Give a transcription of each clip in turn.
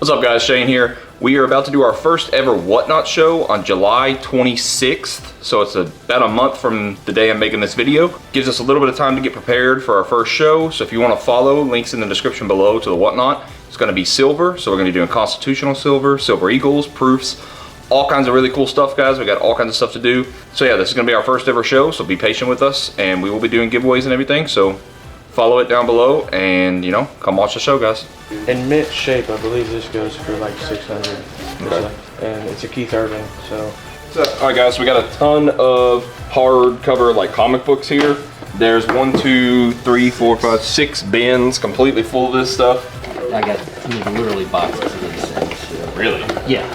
What's up guys, Shane here. We are about to do our first ever Whatnot show on July 26th. So it's about a month from the day I'm making this video. Gives us a little bit of time to get prepared for our first show. So if you want to follow, links in the description below to the Whatnot. It's going to be silver. So we're going to be doing constitutional silver, silver eagles, proofs, all kinds of really cool stuff, guys. We got all kinds of stuff to do. So yeah, this is going to be our first ever show. So be patient with us and we will be doing giveaways and everything. So follow it down below and, you know, come watch the show, guys. In mint shape, I believe this goes for like 600. Okay. And it's a Keith Urban, so. All right, guys, so we got a ton of hardcover like comic books here. There's 1, 2, 3, 4, 5, 6 bins completely full of this stuff. I got literally boxes of these things. Really? Yeah.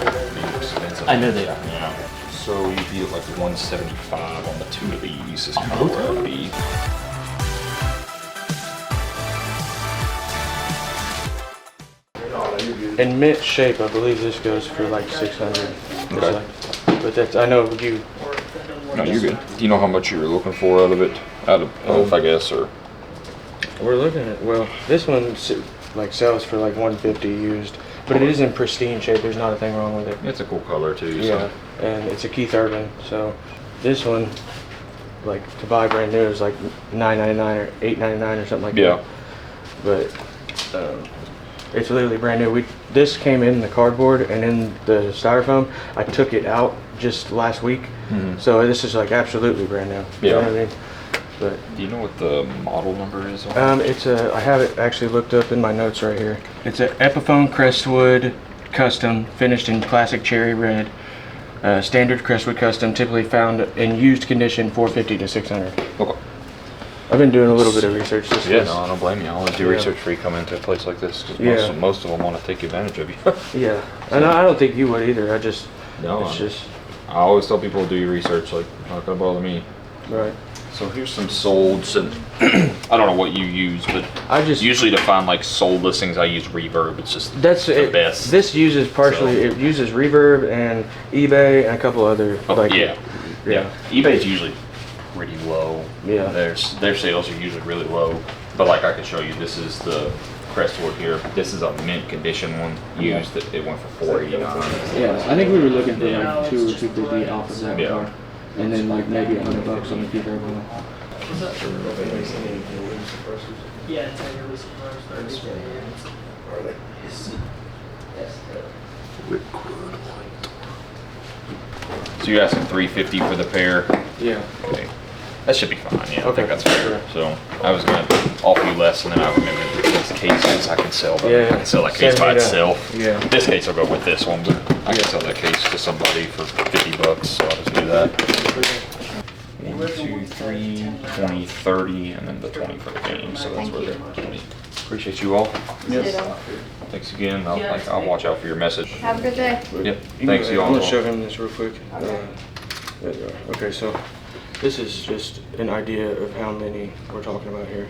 Expensive. I know they are. Yeah. So you'd be at like 175 on the 2 of these is kind of where it would be. In mint shape, I believe this goes for like 600. Okay. But that's, I know you. No, you're good. Do you know how much you were looking for out of it? Out of both, I guess, or? We're looking at, well, this one like sells for like 150 used, but it is in pristine shape. There's not a thing wrong with it. It's a cool color too. Yeah, so. and it's a Keith Urban. So this one, like to buy brand new is like $9.99 or $8.99 or something like that. But it's literally brand new. This came in the cardboard and in the styrofoam. I took it out just last week, so this is like absolutely brand new. Yeah. You know what I mean? But Do you know what the model number is? it's a. I have it actually looked up in my notes right here. It's a Epiphone Crestwood Custom, finished in classic cherry red. Standard Crestwood Custom, typically found in used condition, 450 to 600. Okay. I've been doing a little bit of research. Yeah, no, I don't blame you. I always do research before you come into a place like this, because most of them want to take advantage of you. Yeah, and I don't think you would either. It's just. I always tell people to do your research, like, not gonna bother me. Right. So here's some solds, and I don't know what you use, but I just usually to find like sold listings, I use Reverb. It's just that's the it. best. This uses partially. It uses Reverb and eBay and a couple other. Yeah. eBay's usually pretty low. Yeah. Their sales are usually really low, but like I could show you, this is the Crestwood here. This is a mint condition one used. That it went for $489. Yeah, I think we were looking for like 2 or 250 off of that Yeah. car, and then like maybe $100 on the Keith Urban one. Yeah, it's like a recent So you're asking $350 for the pair? Yeah. Okay. That should be fine. Yeah, I Okay. think that's fair. So I was gonna offer you less, and then I remembered these cases I can sell. But I can sell that case by itself. Yeah. This case will go with this one, but I can sell that case to somebody for $50, so I'll just do that. 1, 2, 3, 20, 30, and then the 20 for the game. So that's where they're 20. Appreciate you all. Yes. Thanks again. I'll watch out for your message. Have a good day. Yep. Thanks you all. I'm gonna show him this real quick. There you go. Okay, so this is just an idea of how many we're talking about here.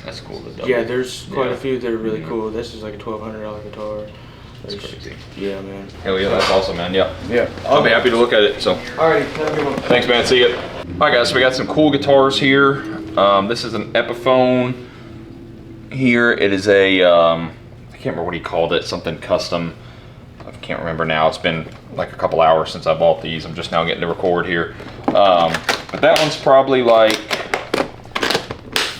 That's cool. The double. Yeah, there's quite Yeah. a few that are really cool. This is like a $1,200 guitar. That's crazy. Yeah, man. Hell yeah, that's awesome, man. Yeah. Yeah. I'll be happy to look at it. So. Alrighty, have a good one. Thanks, man. See ya. All right, guys. So we got some cool guitars here. This is an Epiphone. Here it is a. I can't remember what he called it. Something custom. I can't remember now. It's been like a couple hours since I bought these. I'm just now getting to record here. But that one's probably like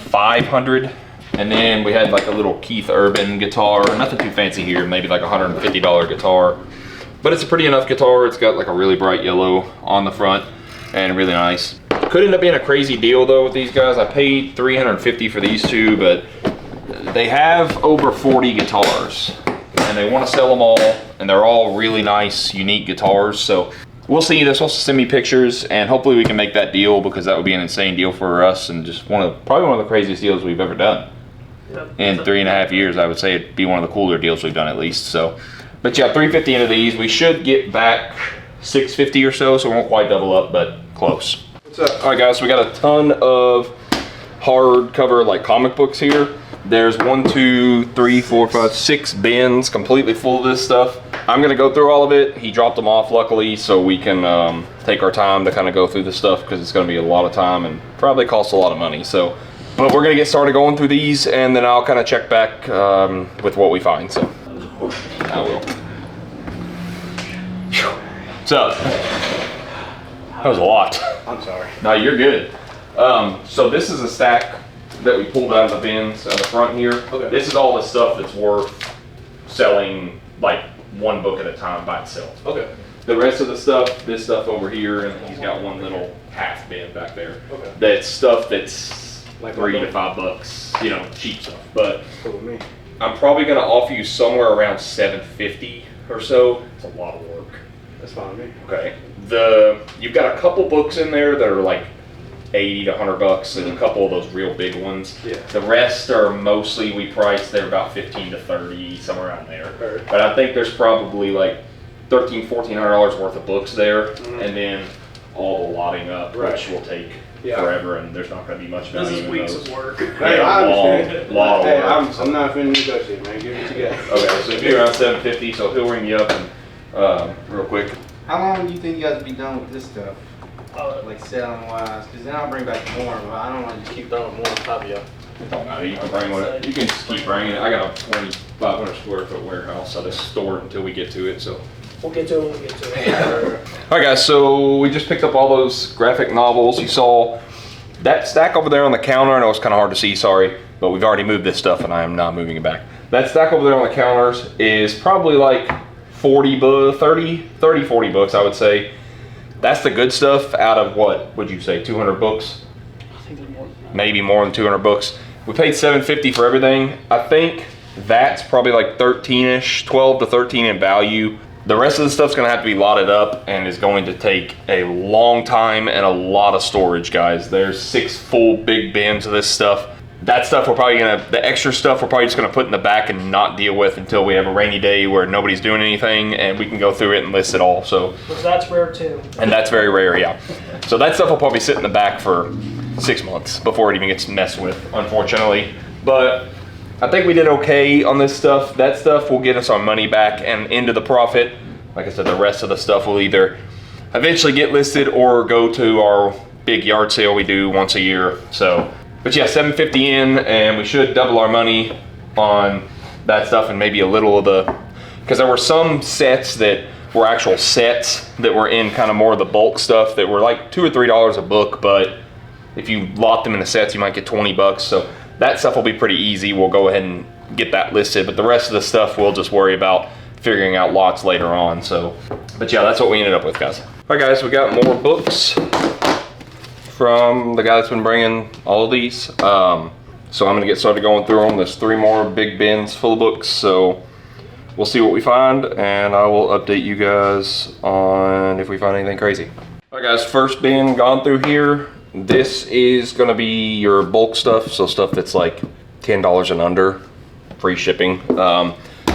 500. And then we had like a little Keith Urban guitar. Nothing too fancy here. Maybe like a $150 guitar. But it's a pretty enough guitar. It's got like a really bright yellow on the front and really nice. Could end up being a crazy deal though with these guys. I paid $350 for these two, but they have over 40 guitars and they want to sell them all, and they're all really nice, unique guitars. So we'll see. They're supposed to send me pictures, and hopefully we can make that deal, because that would be an insane deal for us, and just probably one of the craziest deals we've ever done. In 3.5 years, I would say it'd be one of the cooler deals we've done at least. So, but yeah, $350 into these. We should get back $650 or so, so we won't quite double up, but close. What's up? All right, guys, so we got a ton of hardcover like comic books here. There's 1, 2, 3, 4, 5, 6 bins completely full of this stuff. I'm gonna go through all of it. He dropped them off luckily, so we can take our time to kind of go through this stuff, because it's gonna be a lot of time and probably cost a lot of money. So, but we're gonna get started going through these, and then I'll kind of check back with what we find. So. I will. So, that was a lot. I'm sorry. No, you're good. So this is a stack that we pulled out of the bins at the front here. Okay. This is all the stuff that's worth selling like one book at a time by itself. Okay. The rest of the stuff, this stuff over here, and he's got one little half bin back there. Okay. That's stuff that's Like $3 to what? $5, you know, cheap stuff. But Cool with me. I'm probably gonna offer you somewhere around $750 or so. It's a lot of work. That's fine with me. Okay. You've got a couple books in there that are like 80 to $100, and a couple of those real big ones. Yeah. The rest are mostly, we priced, they're about 15 to 30, somewhere around there. Alright. But I think there's probably like $1,400 worth of books there, and then all the lotting up, Right. which will take Yeah. forever, and there's not going to be much value This is in weeks those. of work. Hey, Yeah, I understand. long Hey, work. I'm not finna negotiate, man. Give it together. Okay, so it'll be around 750, so he'll ring you up and real quick. How long do you think you guys will be done with this stuff? Uh, Like selling wise? Because then I'll bring back more, but I don't want to just keep throwing more on top of you. It don't matter, you can bring what, you can just keep bringing it. I got a 2,500 square foot warehouse, I just store it until we get to it, so. we'll get to it when we get to it. All right guys, so we just picked up all those graphic novels. You saw that stack over there on the counter. I know it's kind of hard to see, sorry, but we've already moved this stuff and I am not moving it back. That stack over there on the counters is probably like 40 books, I would say. That's the good stuff out of what would you say, 200 books? I think there's more. Maybe more than 200 books. We paid $750 for everything. I think that's probably like 13-ish, 12 to 13 in value. The rest of the stuff's gonna have to be lotted up and is going to take a long time and a lot of storage, guys. There's 6 full big bins of this stuff. That stuff the extra stuff we're probably just gonna put in the back and not deal with until we have a rainy day where nobody's doing anything and we can go through it and list it all. So, Which that's rare too. and that's very rare, yeah. So that stuff will probably sit in the back for 6 months before it even gets messed with, unfortunately. But I think we did okay on this stuff. That stuff will get us our money back and into the profit. Like I said, the rest of the stuff will either eventually get listed or go to our big yard sale we do once a year. So, but yeah, $750 in, and we should double our money on that stuff and maybe a little of because there were some sets that were actual sets that were in kind of more of the bulk stuff that were like $2 or $3 a book, but if you lot them in the sets, you might get 20 bucks. So that stuff will be pretty easy. We'll go ahead and get that listed, but the rest of the stuff we'll just worry about figuring out lots later on. So, but yeah, that's what we ended up with, guys. All right, guys, we got more books from the guy that's been bringing all of these. So I'm gonna get started going through them. There's 3 more big bins full of books, so we'll see what we find, and I will update you guys on if we find anything crazy. All right, guys, first bin gone through here. This is gonna be your bulk stuff, so stuff that's like $10 and under, free shipping.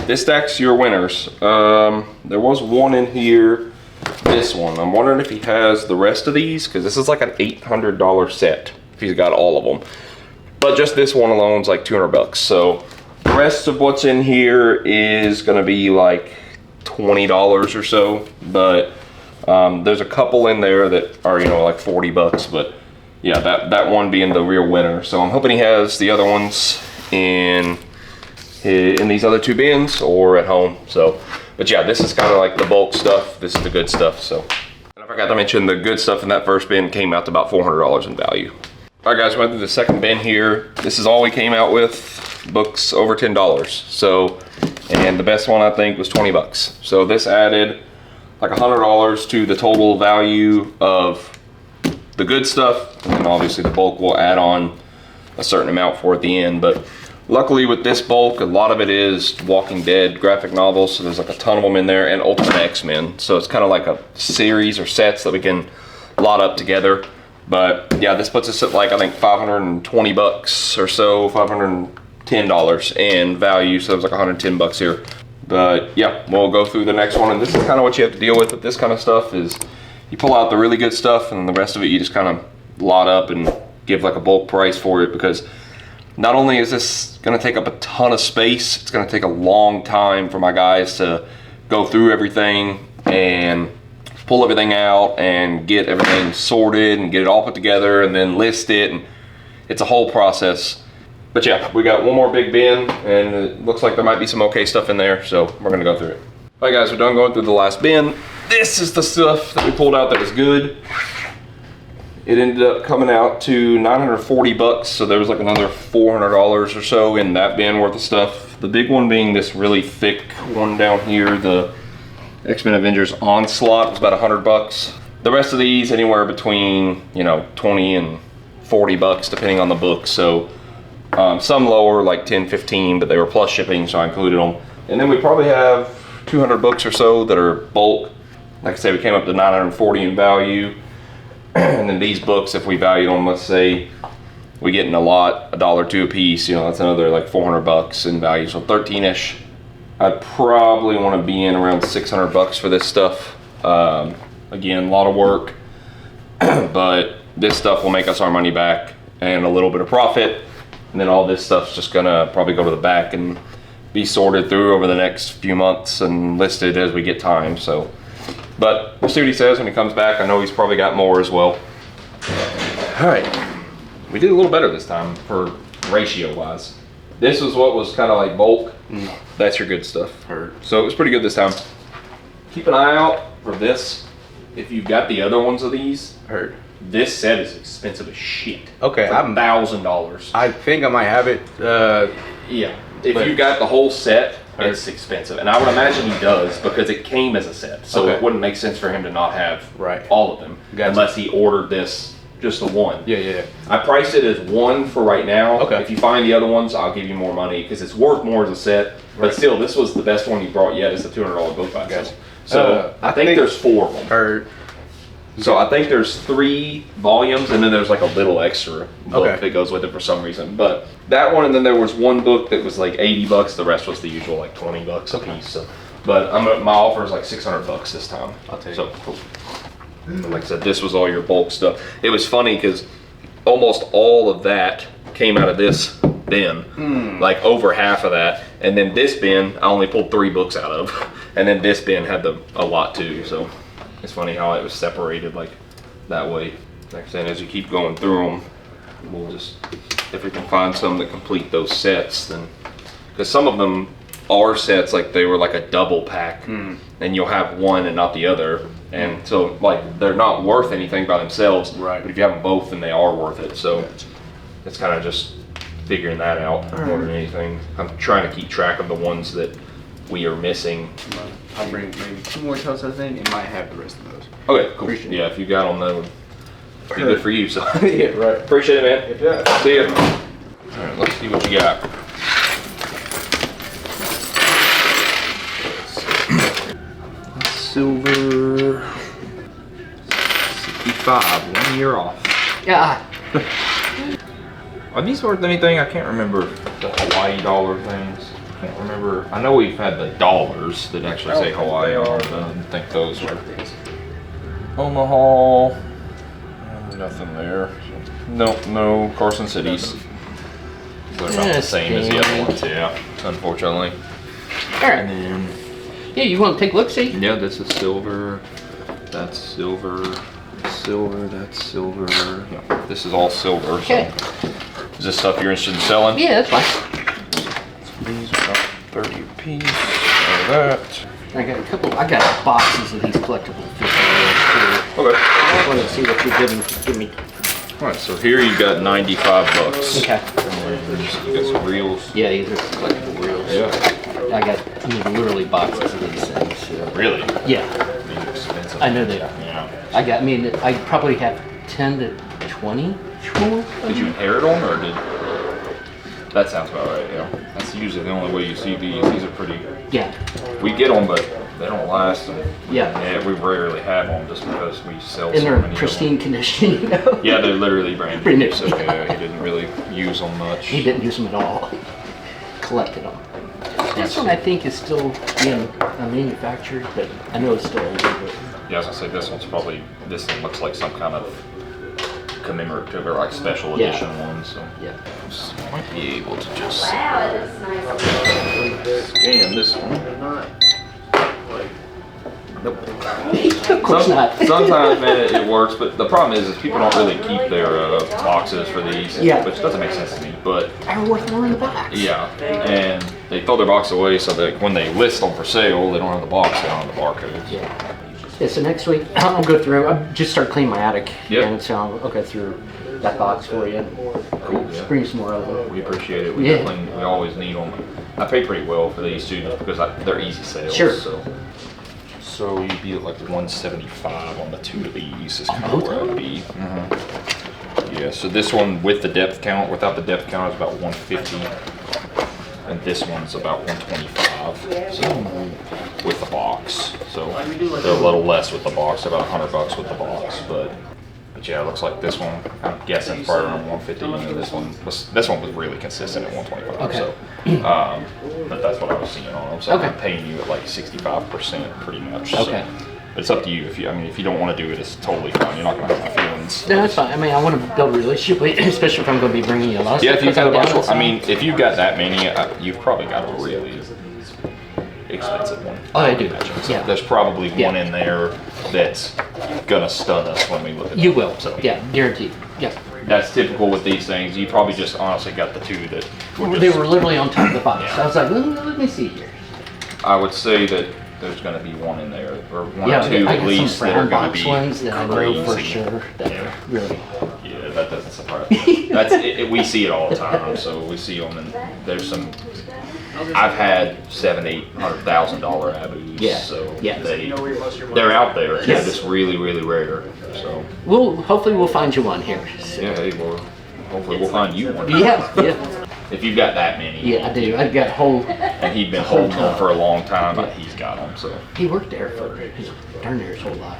This stack's your winners. There was one in here, this one. I'm wondering if he has the rest of these, because this is like an $800 set, if he's got all of them. But just this one alone is like 200 bucks. So the rest of what's in here is gonna be like $20 or so. But there's a couple in there that are, you know, like 40 bucks. But yeah, that one being the real winner. So I'm hoping he has the other ones in these other 2 bins or at home. So, but yeah, this is kind of like the bulk stuff. This is the good stuff. So, and I forgot to mention the good stuff in that first bin came out to about $400 in value. All right, guys, went through the second bin here. This is all we came out with, books over $10. So, and the best one I think was 20 bucks. So this added like $100 to the total value of the good stuff. And obviously the bulk will add on a certain amount for at the end. But luckily with this bulk, a lot of it is Walking Dead graphic novels. So there's like a ton of them in there, and Ultimate X-Men. So it's kind of like a series or sets that we can lot up together. But yeah, this puts us at like, I think 520 bucks or so, $510 in value. So there's like 110 bucks here. But yeah, we'll go through the next one. And this is kind of what you have to deal with this kind of stuff is you pull out the really good stuff and the rest of it you just kind of lot up and give like a bulk price for it, because not only is this gonna take up a ton of space, it's gonna take a long time for my guys to go through everything and pull everything out and get everything sorted and get it all put together and then list it. And it's a whole process. But yeah, we got one more big bin, and it looks like there might be some okay stuff in there, so we're gonna go through it. All right, guys, we're done going through the last bin. This is the stuff that we pulled out that was good. It ended up coming out to 940 bucks, so there was like another $400 or so in that bin worth of stuff. The big one being this really thick one down here, the X-Men Avengers Onslaught, was about 100 bucks. The rest of these anywhere between, you know, 20 and 40 bucks depending on the book. So some lower, like 10, 15, but they were plus shipping, so I included them. And then we probably have 200 books or so that are bulk. Like I say, we came up to 940 in value. And then these books, if we valued them, let's say we get in a lot, $1 a piece, you know, that's another like 400 bucks in value. So 13-ish. I'd probably want to be in around 600 bucks for this stuff. Again, a lot of work, but this stuff will make us our money back and a little bit of profit. And then all this stuff's just gonna probably go to the back and be sorted through over the next few months and listed as we get time. So, but we'll see what he says when he comes back. I know he's probably got more as well. All right, we did a little better this time for ratio wise. This was what was kind of like bulk. That's your good stuff. Heard. So it was pretty good this time. Keep an eye out for this. If you've got the other ones of these, Heard. this set is expensive as shit. Okay, It's like $1,000. I think I might have it. Yeah. If But- you got the whole set, Right. it's expensive. And I would imagine he does because it came as a set. So Okay. it wouldn't make sense for him to not have Right. all of them. Gotcha. Unless he ordered this, just the one. Yeah. I priced it as one for right now. Okay. If you find the other ones, I'll give you more money because it's worth more as a set. But Right. still, this was the best one you brought yet. It's the $200 book by itself. Gotcha. So I think there's 4 of them. Heard. So I think there's 3 volumes, and then there's like a little extra book Okay. that goes with it for some reason. But that one, and then there was one book that was like 80 bucks. The rest was the usual like 20 bucks a piece. So, but my offer is like 600 bucks this time. I'll take so, cool. Like I said, this was all your bulk stuff. It was funny because almost all of that came out of this bin, like over half of that. And then this bin, I only pulled 3 books out of, and then this bin had a lot too. So. It's funny how it was separated like that way. Like I said, as you keep going through them, we'll just, if we can find some that complete those sets, then, because some of them are sets, like they were like a double pack, and you'll have one and not the other. And so like, they're not worth anything by themselves, Right. but if you have them both, then they are worth it. So it's kind of just figuring that out more than anything. I'm trying to keep track of the ones that we are missing. I'll bring maybe 2 more totes, I think, and might have the rest of those. Okay, cool. Appreciate it. Yeah, if you got them, that would be good for you. So Yeah, right. appreciate it, man. Yeah. See ya. All right, let's see what you got. Silver 65, 1 year off. Yeah. Are these worth anything? I can't remember the Hawaii dollar things. I can't remember. I know we've had the dollars that actually say Hawaii on them, but I didn't think those were. Omaha. Nothing there. Nope, no Carson Cities. They're about the That's same as the other scary. ones, yeah. Unfortunately. All And right. then, Yeah, you want to take a look, see? yeah, this is silver. That's silver. Silver, that's silver. Yeah, this is all silver. So Okay. is this stuff you're interested in selling? Yeah, that's fine. These are about 30 a piece. All that. I got boxes of these collectible fish oils too. Okay. I want to see what you're give me. All right, so here you got 95 bucks. Okay. You got some reels. Yeah, these are collectible reels. Yeah. I mean, literally boxes of these things. So. Really? Yeah, These are expensive. I know they are. Yeah. I probably have 10 to 20 more. Did you inherit them or did? That sounds about right. Yeah. That's usually the only way you see these. These are pretty. Yeah. We get them, but they don't last. And Yeah. we rarely have them just because we sell And so they're many. pristine condition, you know? Yeah, they're literally brand Brand new. new. So yeah, he didn't really use them much. He didn't use them at all. Collected them. This one I think is still being manufactured, but I know it's still older. But Yeah, I was gonna say this one's probably. This one looks like some kind of commemorative or like special Yeah. edition one. So yeah. so I might be able to just Wow, that's nice. scan this one. They're not like Nope. Of course not. Sometimes, man, it works, but the problem is people don't really keep their boxes for these, Yeah. which doesn't make sense to me. But They're worth more in the box. yeah, and they throw their box away so that when they list them for sale, they don't have the box, they don't have the barcodes. Yeah. Yeah, so next week I'll go through. I'll just start cleaning my attic. Yep. And so I'll go through that box for you. Cool. Yeah. Bring some more over. We appreciate it. We Yeah. definitely, we always need them. I pay pretty well for these too, just because they're easy sales. Sure. So you'd be at like 175 on the two of these is kind both of where of I'd be. Yeah. So this one with the depth count, without the depth count, is about 150, and this one's about 125. So with the box, so they're a little less with the box, about $100 with the box, but yeah, it looks like this one, I'm guessing probably around 150. You know, this one was really consistent at 125. Okay. So, but that's what I was seeing on them. So Okay. I'm paying you at like 65% pretty much. Okay. So, but it's up to you. If you don't want to do it, it's totally fine. You're not gonna have my feelings. No, that's fine. I mean, I want to build a relationship with you, especially if I'm going to be bringing you a lot of Yeah, stuff. if you've 'cause got a I'm bunch down of, I inside. mean, if you've got that many, you've probably got a really expensive one. Oh, I do. Imagine. So Yeah. there's probably one Yeah. in there that's gonna stun us when we look at it. You will. So Yeah, guaranteed. Yeah. that's typical with these things. You probably just honestly got the two that were They just, were literally on top of the box. Yeah. So I was like, let me see here. I would say that there's gonna be one in there, or one Yeah, or two I at got least some that are brown gonna box be ones that I know for crazy. sure that Yeah. are really. Yeah, that doesn't surprise me. That's we see it all the time. So we see them, and there's some. I've had $700,000-$800,000 Abus. Yeah. So Yeah. they're out there. They're Yes. just really, really rare. So Hopefully we'll find you one here. So- yeah, hey, well, hopefully we'll find you one. Yeah, yeah, If you've got that many. yeah. I do. I've got whole. And he'd been holding them for a long time, but he's got them. So. He worked there for darn near his whole life.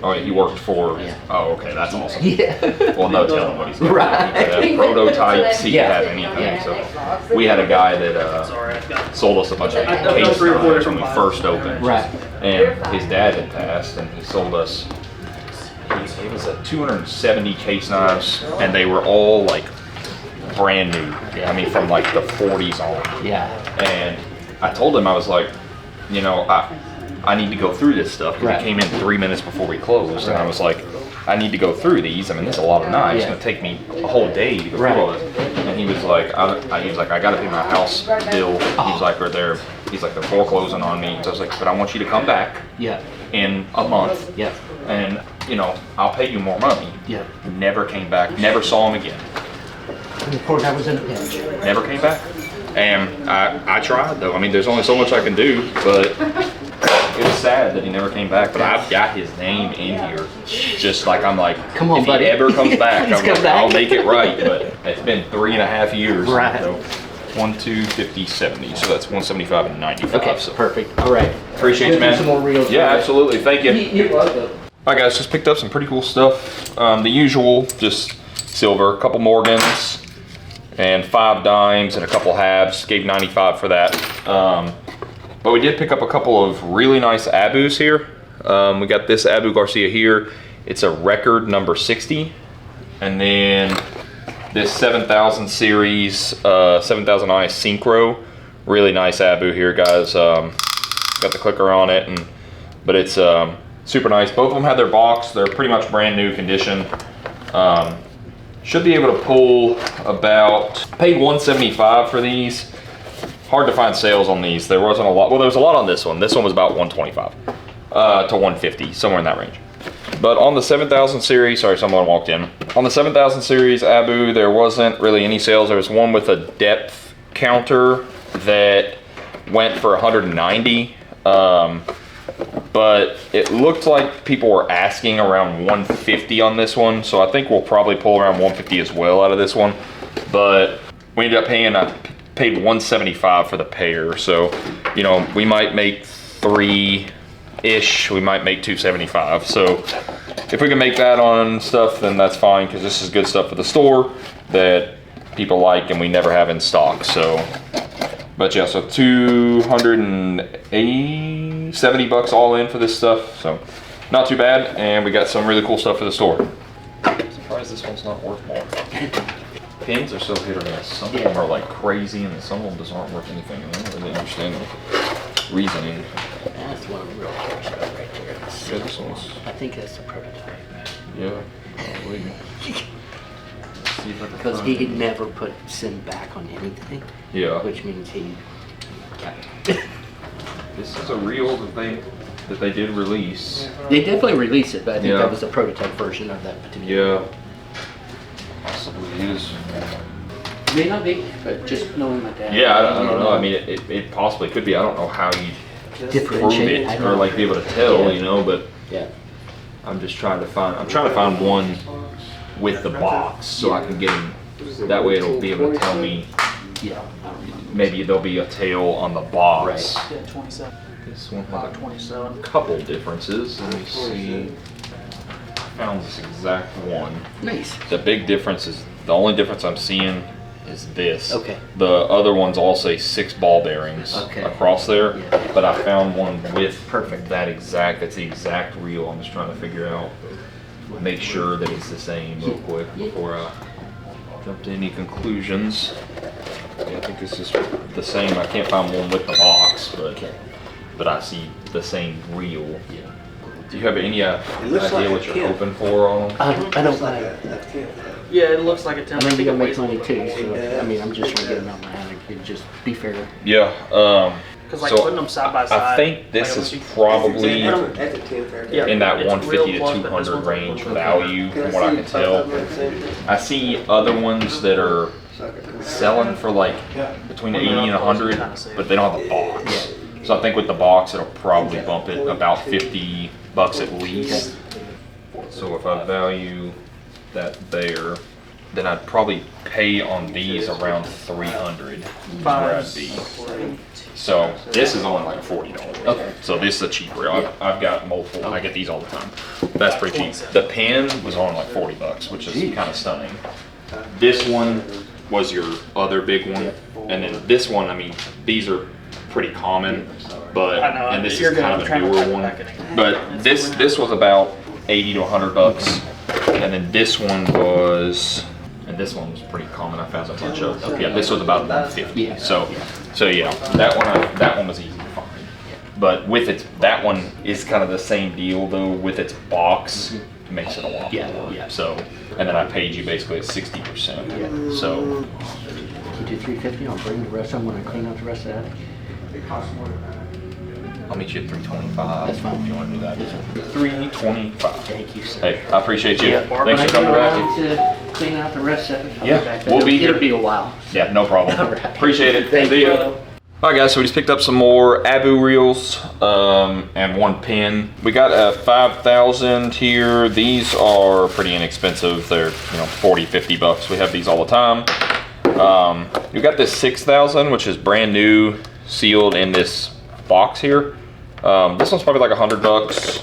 Oh, yeah, he worked for. Yeah. Oh, okay, that's awesome. Yeah. Well, no telling what he's got. Right. He could have prototypes. He Yeah. could have anything. Yeah. So we had a guy that sold us a bunch of case knives when we first opened. Right. And his dad had passed, and he sold us. It was a 270 case knives, and they were all like brand new. I mean, from like the 40s on. Yeah. And I told him, I was like, you know, I need to go through this stuff because Right. he came in 3 minutes before we closed, and I was like, I need to go through these. I mean, there's a lot of knives. It's Yeah. gonna take me a whole day to go Right. through all this. And he was like, I gotta pay my house bill. He's like, they're foreclosing on me. So I was like, but I want you to come back Yeah. in a month, Yeah. and you know, I'll pay you more money. Yeah. Never came back. Never saw him again. And the poor guy was in a pinch. Never came back. And I tried though. I mean, there's only so much I can do, but it was sad that he never came back. But I've got his name in here, just like I'm like, Come on, if buddy. he ever comes back, He's I'm come like, back. I'll make it right. But it's been 3.5 years. Right. So 1, 2, 50, 70. So that's 175 and 95. Okay. So Perfect. All right. appreciate We'll you, do man. some more reels. Yeah, absolutely. Thank you. You're welcome. All right, guys, just picked up some pretty cool stuff. The usual, just silver, a couple Morgans, and 5 dimes and a couple halves. Gave 95 for that. But we did pick up a couple of really nice Abus here. We got this Abu Garcia here. It's a record number 60. And then this 7000 series, 7000i Synchro. Really nice Abu here, guys. Got the clicker on it, but it's super nice. Both of them have their box. They're pretty much brand new condition. Should be able to pull about, paid 175 for these. Hard to find sales on these. There wasn't a lot. Well, there was a lot on this one. This one was about 125 to 150, somewhere in that range. But on the 7000 series, sorry, someone walked in. On the 7000 series Abu, there wasn't really any sales. There was one with a depth counter that went for 190. But it looked like people were asking around 150 on this one, so I think we'll probably pull around 150 as well out of this one. But we ended up paying, I paid 175 for the pair, so you know, we might make 3-ish, we might make 275. So if we can make that on stuff, then that's fine, because this is good stuff for the store that people like and we never have in stock. So, but yeah, so 270 bucks all in for this stuff, so not too bad. And we got some really cool stuff for the store. I'm surprised this one's not worth more. Pins are so hit or miss. Some of them are like crazy, and some of them just aren't worth anything. I don't really understand the reasoning. That's the one I'm real curious about right there. Yeah, this one's, I think that's the prototype. yeah, probably. Let's see if I can Because find he it. never put send back on anything, Yeah. which means he kept. This is a reel that they did release. They definitely released it, but I think Yeah. that was a prototype version of that particular. Yeah. Possibly is. May not be, but just knowing my dad. Yeah, I don't know. I mean, it possibly could be. I don't know how you prove differentiate. I it don't or like be able to tell, Yeah. you know. But Yeah. I'm trying to find one with the box so I can get him. That way it'll be able to tell me. Yeah. Maybe there'll be a tail on the box. Right. Yeah, 27. This one About has 27. a couple differences. Let me see. I found this exact one. Nice. The big difference is the only difference I'm seeing is this. Okay. The other ones all say 6 ball bearings Okay. across there, Yeah. but I found one with Perfect. that's the exact reel. I'm just trying to figure out, make sure that it's the same real quick before I jump to any conclusions. Yeah, I think this is the same. I can't find one with the box, Okay. but I see the same reel. Yeah. Do you have any looks idea like what a you're kid. hoping for on them? I don't like. Yeah, it looks like a 10. I mean, think you're it gonna make weighs a money little too, bit more. so, I mean, I'm just trying to get them out of my hand, and just be fair. Yeah. Because like So, putting them side by side. I think this like, is unless you- probably That's a 10 fair. Yeah. in that It's 150 real to close, but this 200 one's a range little value from what I can tell. I see other ones that are selling for like between 80 and 100, but they don't have a box. So I think with the box, it'll probably bump it about 50 bucks at least. So if I value that there, then I'd probably pay on these around 300 is where I'd be. So this is only like $40. Okay. So this is a cheap reel. I've got multiple. I get these all the time. That's pretty cheap. The pen was on like 40 bucks, which is kind of stunning. This one was your other big one, and then this one. I mean, these are pretty common, but I know, and this you're is kind good. of I'm a trying to newer type it one. back in. But this was about 80 to 100 bucks, and then this one was. And this one was pretty common. I found a bunch of. Yeah, this was about 150. Yeah. So yeah, that one was easy to find. But with its that one is kind of the same deal though. With its box, it makes it a lot Yeah, more. yeah. So, and then I paid you basically at 60%. Yeah. So You do 350, I'll bring the rest of them when I clean out the rest of that. I'll meet you at 325. That's fine. If you want to do that. 325. Thank you, sir. Hey, I appreciate you. Yeah, Thanks when I for get coming back. around to clean out the rest of it, I'll Yeah, be back. we'll be here. It'll be a while. Yeah, no problem. All right. Appreciate it. Thank See you. ya. All right, guys, so we just picked up some more Abu reels and one pin. We got a 5,000 here. These are pretty inexpensive. They're 40, 50 bucks. We have these all the time. We got this 6,000, which is brand new, sealed in this box here. This one's probably like 100 bucks.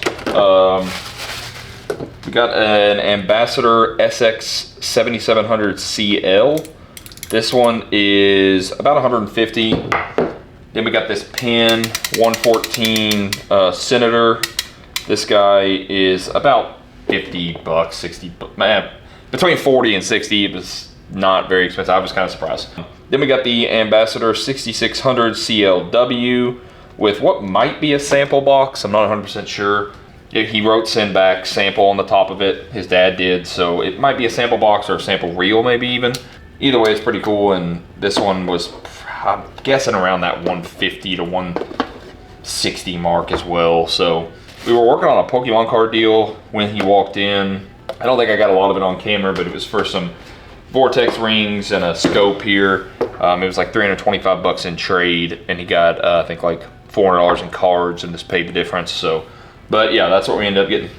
We got an Ambassador SX 7700 CL. This one is about 150. Then we got this pin 114 Senator. This guy is about 50 bucks, 60 bucks, between 40 and 60. It was not very expensive. I was kind of surprised. Then we got the Ambassador 6600 CLW with what might be a sample box. I'm not 100% sure. He wrote send back sample on the top of it. His dad did, so it might be a sample box or a sample reel maybe even. Either way, it's pretty cool, and this one was, I'm guessing, around that 150 to 160 mark as well. So we were working on a Pokemon card deal when he walked in. I don't think I got a lot of it on camera, but it was for some Vortex rings and a scope here. It was like 325 bucks in trade, and he got I think like $400 in cards and just paid the difference. So, but yeah, that's what we ended up getting.